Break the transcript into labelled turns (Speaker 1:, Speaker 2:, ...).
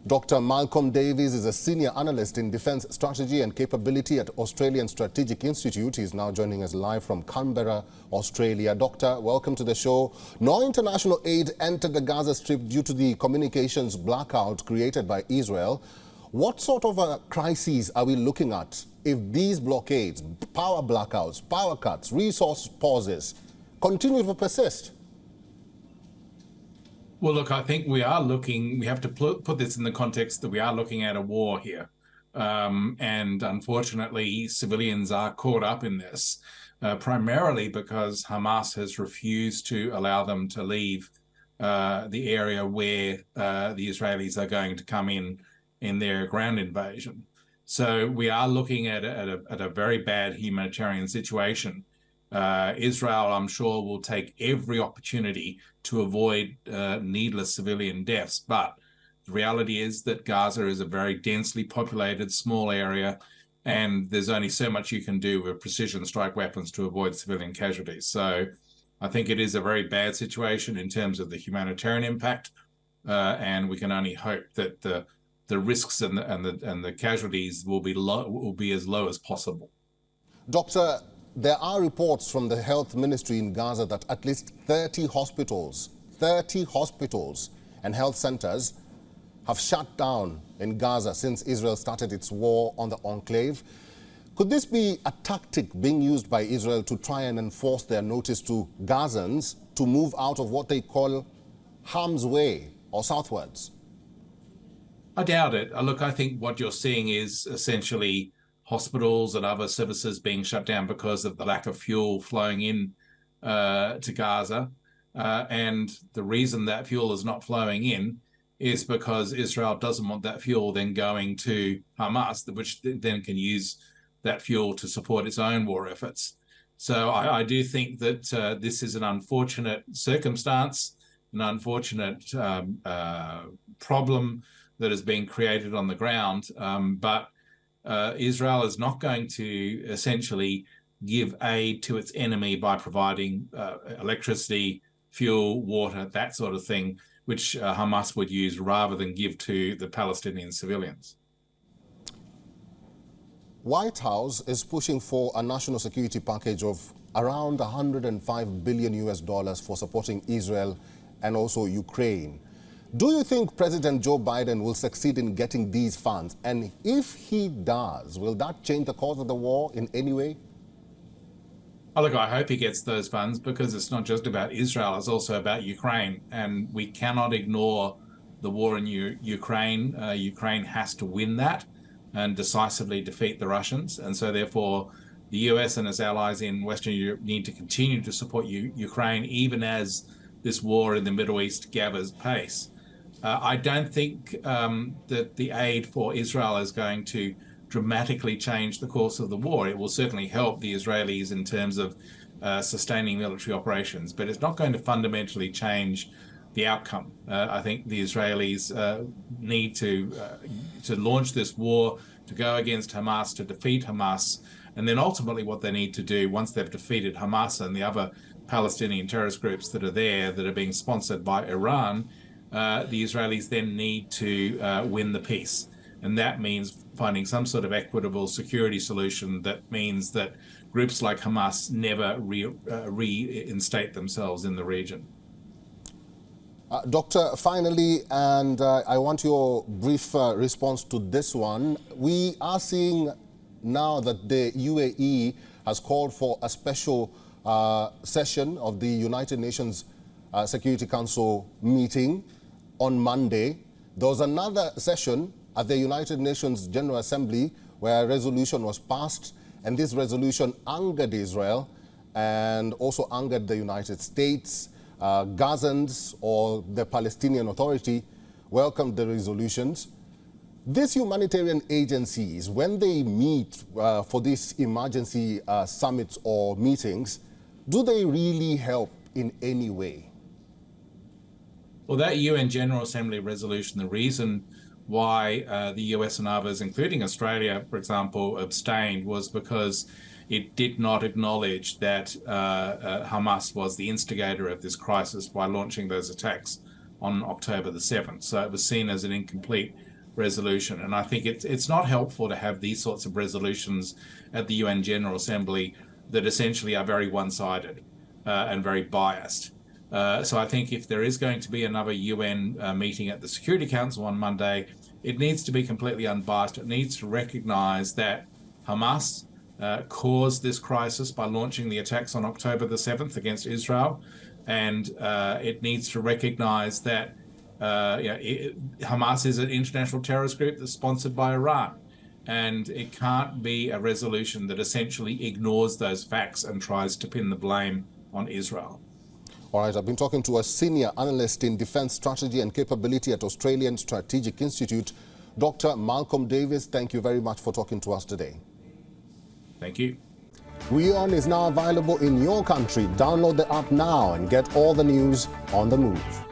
Speaker 1: Dr. Malcolm Davies is a senior analyst in defense strategy and capability at Australian Strategic Institute. He's now joining us live from Canberra, Australia. Doctor, welcome to the show. No international aid entered the Gaza Strip due to the communications blackout created by Israel. What sort of a crises are we looking at if these blockades, power blackouts, power cuts, resource pauses continue to persist?
Speaker 2: Well, look, I think we have to put this in the context that we are looking at a war here. And unfortunately, civilians are caught up in this, primarily because Hamas has refused to allow them to leave the area where the Israelis are going to come in their ground invasion. So we are looking at a very bad humanitarian situation. Israel, I'm sure, will take every opportunity to avoid needless civilian deaths. But the reality is that Gaza is a very densely populated, small area, and there's only so much you can do with precision strike weapons to avoid civilian casualties. So I think it is a very bad situation in terms of the humanitarian impact, and we can only hope that the risks and the casualties will be as low as possible.
Speaker 1: Doctor, there are reports from the health ministry in Gaza that at least 30 hospitals and health centers have shut down in Gaza since Israel started its war on the enclave. Could this be a tactic being used by Israel to try and enforce their notice to Gazans to move out of what they call harm's way or southwards?
Speaker 2: I doubt it. Look, I think what you're seeing is essentially hospitals and other services being shut down because of the lack of fuel flowing in to Gaza. And the reason that fuel is not flowing in is because Israel doesn't want that fuel then going to Hamas, which then can use that fuel to support its own war efforts. So I do think that this is an unfortunate circumstance, an unfortunate problem that has been created on the ground. But Israel is not going to essentially give aid to its enemy by providing electricity, fuel, water, that sort of thing, which Hamas would use rather than give to the Palestinian civilians.
Speaker 1: White House is pushing for a national security package of around $105 billion for supporting Israel and also Ukraine. Do you think President Joe Biden will succeed in getting these funds? And if he does, will that change the course of the war in any way?
Speaker 2: Oh, look, I hope he gets those funds because it's not just about Israel, it's also about Ukraine. And we cannot ignore the war in Ukraine. Ukraine has to win that and decisively defeat the Russians. And so therefore, the US and its allies in Western Europe need to continue to support Ukraine, even as this war in the Middle East gathers pace. I don't think that the aid for Israel is going to dramatically change the course of the war. It will certainly help the Israelis in terms of sustaining military operations, but it's not going to fundamentally change the outcome. I think the Israelis need to launch this war, to go against Hamas, to defeat Hamas, and then ultimately what they need to do once they've defeated Hamas and the other Palestinian terrorist groups that are there that are being sponsored by Iran, the Israelis then need to win the peace. And that means finding some sort of equitable security solution that means that groups like Hamas never reinstate themselves in the region.
Speaker 1: Doctor, finally, and I want your brief response to this one. We are seeing now that the UAE has called for a special session of the United Nations Security Council meeting on Monday. There was another session at the United Nations General Assembly where a resolution was passed, and this resolution angered Israel and also angered the United States. Gazans or the Palestinian Authority welcomed the resolutions. These humanitarian agencies, when they meet for these emergency summits or meetings, do they really help in any way?
Speaker 2: Well, that UN General Assembly resolution, the reason why the US and others, including Australia, for example, abstained was because it did not acknowledge that Hamas was the instigator of this crisis by launching those attacks on October the 7th. So it was seen as an incomplete resolution. And I think it's not helpful to have these sorts of resolutions at the UN General Assembly that essentially are very one-sided and very biased. So I think if there is going to be another UN meeting at the Security Council on Monday, it needs to be completely unbiased. It needs to recognize that Hamas caused this crisis by launching the attacks on October the 7th against Israel. And it needs to recognize that Hamas is an international terrorist group that's sponsored by Iran. And it can't be a resolution that essentially ignores those facts and tries to pin the blame on Israel.
Speaker 1: All right, I've been talking to a senior analyst in defense strategy and capability at Australian Strategic Institute, Dr. Malcolm Davis. Thank you very much for talking to us today.
Speaker 2: Thank you.
Speaker 1: WION is now available in your country. Download the app now and get all the news on the move.